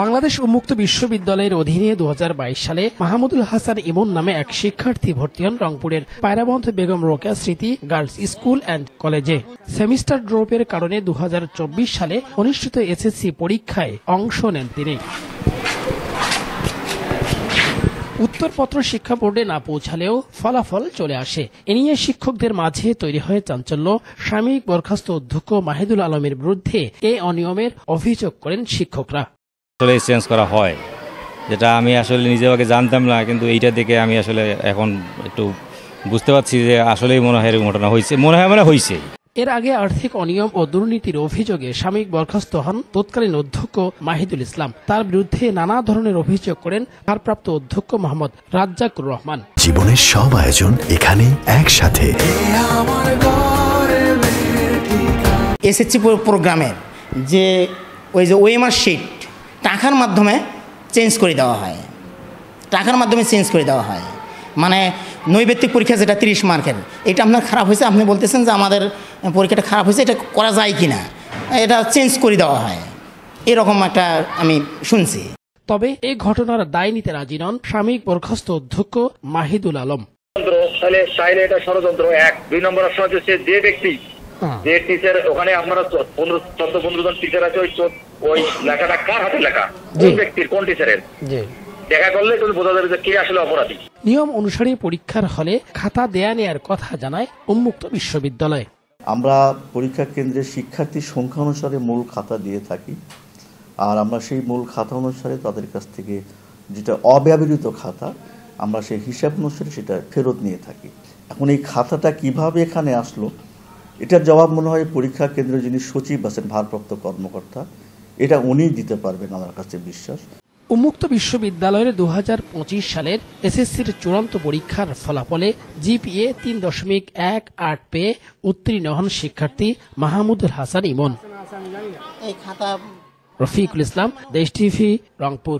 বাংলাদেশ উন্মুক্ত বিশ্ববিদ্যালয়ের অধীনে 2022 সালে মাহমুদুল হাসান ইমন নামে এক শিক্ষার্থী ভর্তি হন রংপুরের পায়রাবন্ধ বেগম রোকেয়া স্মৃতি গার্লস স্কুল অ্যান্ড কলেজে। সেমিস্টার ড্রপের কারণে 2024 সালে অনুষ্ঠিত এসএসসি পরীক্ষায় অংশ নেন তিনি। উত্তরপত্র শিক্ষা বোর্ডে না পৌঁছালেও ফলাফল চলে আসে। এ নিয়ে শিক্ষকদের মাঝে তৈরি হয়ে চাঞ্চল্য। সাময়িক বরখাস্ত অধ্যক্ষ মাহিদুল আলমের বিরুদ্ধে এই অনিয়মের অভিযোগ করেন শিক্ষকরা। আসলে চেঞ্জ করা হয়, যেটা আমি আসলে নিজে আগে জানতাম না, কিন্তু এইটা দেখে আমি আসলে এখন একটু বুঝতে পারছি যে আসলেই মনে হয় এরকম ঘটনা হয়েছে, হয়েছে। এর আগে আর্থিক অনিয়ম ও দুর্নীতির অভিযোগে সাময়িক বরখাস্ত হন তৎকালীন অধ্যক্ষ মাহিদুল ইসলাম। তার বিরুদ্ধে নানা ধরনের অভিযোগ করেন ভারপ্রাপ্ত অধ্যক্ষ মোহাম্মদ রাজ্জাকুর রহমান। জীবনের সব আয়োজন এখানে একসাথে। এসএসসি প্রোগ্রামের যে ওএমআর শিট টাকার মাধ্যমে চেঞ্জ করে দেওয়া হয়, মানে নৈবেত্তিক পরীক্ষা যেটা 30 মার্কের, এটা আপনার খারাপ হয়েছে, আপনি বলতেছেন যে আমাদের পরীক্ষাটা খারাপ হয়েছে, এটা করা যায় কি না, এটা চেঞ্জ করে দেওয়া হয়, এরকম একটা আমি শুনছি। তবে এই ঘটনার দায় নিতে রাজি নন সাময়িক বরখাস্ত অধ্যক্ষ মাহিদুল আলম। এটা ষড়যন্ত্র। 2 নম্বর অপশন হচ্ছে যে ব্যক্তি, যে টিচার, ওখানে আপনারা 14-15 জন টিচার আছে, ওই লেখাটা কার হাতে লেখা, কোন ব্যক্তির, কোন টিচারের, দেখা করলে তুমি বোঝা যাবে যে কে আসলে অপরাধী। নিয়ম অনুসারে পরীক্ষার হলে খাতা দেয়া নেয়ার কথা জানায় উন্মুক্ত বিশ্ববিদ্যালয়। আমরা পরীক্ষা কেন্দ্রের শিক্ষার্থীর সংখ্যা অনুসারে মূল খাতা দিয়ে থাকি, আর আমরা সেই মূল খাতা অনুসারে তাদের কাছ থেকে যেটা অব্যবহৃত খাতা, আমরা সেই হিসাব অনুসারে সেটা ফেরত নিয়ে থাকি। এখন এই খাতাটা কিভাবে এখানে আসলো, এটার জবাব মনে হয় পরীক্ষা কেন্দ্রের যিনি সচিব আছেন, ভারপ্রাপ্ত কর্মকর্তা, এটা উনিই দিতে পারবেন আমার কাছে বিশ্বাস। উন্মুক্ত বিশ্ববিদ্যালয়ের 2025 সালের এসএসসির চূড়ান্ত পরীক্ষার ফলাফলে জিপিএ 3.18 পেয়ে উত্তীর্ণ হন শিক্ষার্থী মাহমুদুল হাসান ইমন। রফিকুল ইসলাম, দেশ টিভি, রংপুর।